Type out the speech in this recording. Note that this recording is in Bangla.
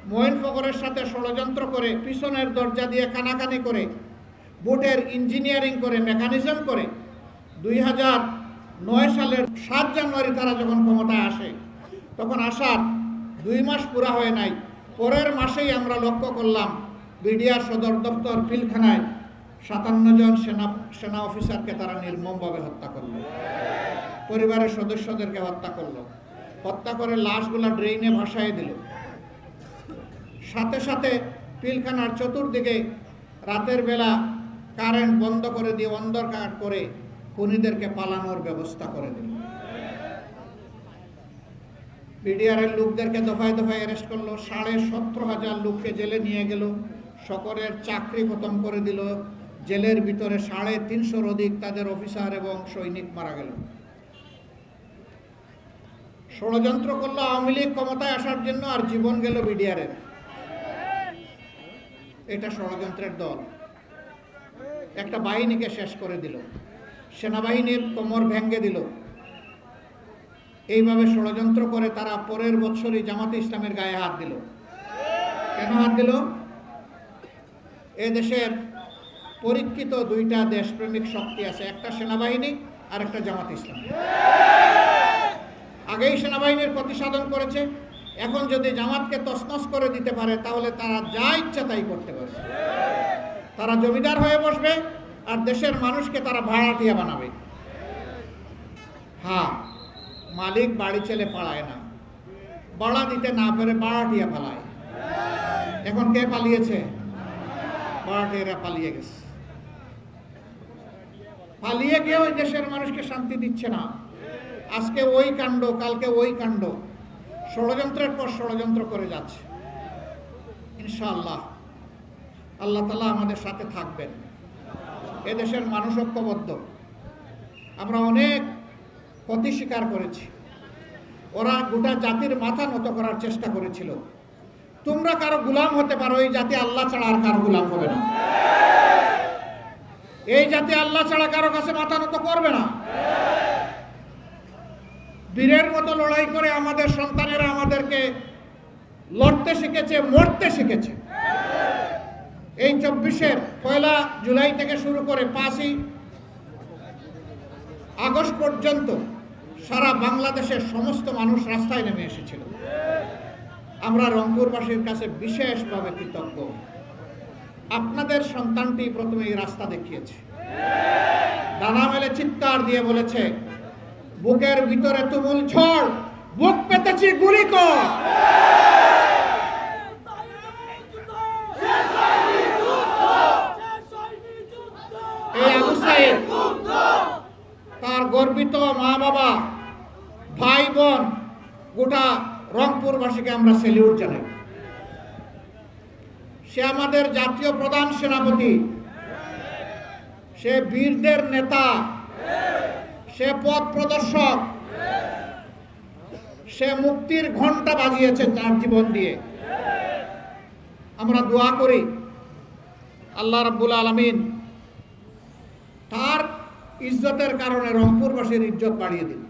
মঈন ফখরের সাথে ষড়যন্ত্র করে পিছনের দরজা দিয়ে কানাকানি করে বুটের ইঞ্জিনিয়ারিং করে মেকানিজম করে 2009 সালের 7 জানুয়ারি তারা যখন ক্ষমতায় আসে, তখন আসার 2 মাস পুরা হয় নাই, পরের মাসেই আমরা লক্ষ্য করলাম বিডিআর সদর দপ্তর পিলখানায় 57 জন সেনা অফিসারকে তারা নির্মমভাবে হত্যা করল, পরিবারের সদস্যদেরকে হত্যা করলো, হত্যা করে লাশগুলা ড্রেইনে ভাসায় দিল। সাথে সাথে পিলখানার চতুর্দিকে রাতের বেলা কারেন্ট বন্ধ করে দিয়ে অন্ধকার করে খুনিদেরকে পালানোর ব্যবস্থা করে দিল। বিডিআরের লোকদেরকে দফায় দফায় অ্যারেস্ট করলো, 17,500 লোককে জেলে নিয়ে গেল, সকলের চাকরি খতম করে দিল। জেলের ভিতরে 350-র অধিক তাদের অফিসার এবং সৈনিক মারা গেল। ষড়যন্ত্র করলো আওয়ামী লীগ ক্ষমতায় আসার জন্য, আর জীবন গেল বিডিআরের। এটা ষড়যন্ত্রের দল। একটা বাহিনীকে শেষ করে দিল, সেনাবাহিনীর কোমর ভেঙে দিল। এইভাবে ষড়যন্ত্র করে তারা পরের বছরই জামাতে ইসলামের গায়ে হাত দিল। কেন হাত দিল? এ দেশের পরীক্ষিত 2টা দেশপ্রেমিক শক্তি আছে, একটা সেনাবাহিনী আর একটা জামাতে ইসলাম। আগেই সেনাবাহিনীর প্রতিসাধন করেছে, এখন যদি জামাতকে তছনছ করে দিতে পারে তাহলে তারা যা ইচ্ছা তাই করতে পারে। তারা জমিদার হয়ে বসবে আর দেশের মানুষকে তারা ভাড়াটিয়া বানাবে। হ্যাঁ, মালিক বাড়ি ছেলে পালায় না, ভাড়া দিতে না পেরে ভাড়াটিয়া পালায়। এখন কে পালিয়েছে? ভাড়াটিয়ারা পালিয়ে গেছে। পালিয়ে গিয়ে ওই দেশের মানুষকে শান্তি দিচ্ছে না। আজকে ওই কাণ্ড, কালকে ওই কাণ্ড, ষড়যন্ত্রের পর ষড়যন্ত্র করে যাচ্ছে। ইনশাআল্লাহ আল্লাহ তাআলা আমাদের সাথে থাকবেন। এদেশের মানুষ ঐক্যবদ্ধ। আমরা অনেক ক্ষতি স্বীকার করেছি। ওরা গোটা জাতির মাথা নত করার চেষ্টা করেছিল। তোমরা কারো গোলাম হতে পারো, এই জাতি আল্লাহ ছাড়া আর কারো গোলাম হবে না। এই জাতি আল্লাহ ছাড়া কারো কাছে মাথা নত করবে না। বীরের মতো লড়াই করে আমাদের সন্তানেরা আমাদেরকে লড়তে শিখেছে, মরতে শিখেছে। এই 24-এর 1 জুলাই থেকে শুরু করে 5ই আগস্ট পর্যন্ত সারা বাংলাদেশের সমস্ত মানুষ রাস্তায় নেমে এসেছিল। আমরা রংপুরবাসীর কাছে বিশেষভাবে কৃতজ্ঞ। আপনাদের সন্তানটি প্রথমে এই রাস্তা দেখিয়েছে, ডানা মেলে চিৎকার দিয়ে বলেছে, বুকের ভিতরে তুমুল ঝড়, বুক পেতেছি গুলি কর। এই আবু সাইদ, তার গর্বিত মা বাবা, ভাই বোন, গোটা রংপুরবাসীকে আমরা স্যালিউট জানাই। সে আমাদের জাতীয় প্রধান সেনাপতি, সে বীরদের নেতা, সে পথ প্রদর্শক, সে মুক্তির ঘণ্টা বাজিয়েছে তার জীবন দিয়ে। আমরা দোয়া করি আল্লাহ রাব্বুল আলামিন তার ইজ্জতের কারণে রংপুরবাসীর ইজ্জত বাড়িয়ে দিন।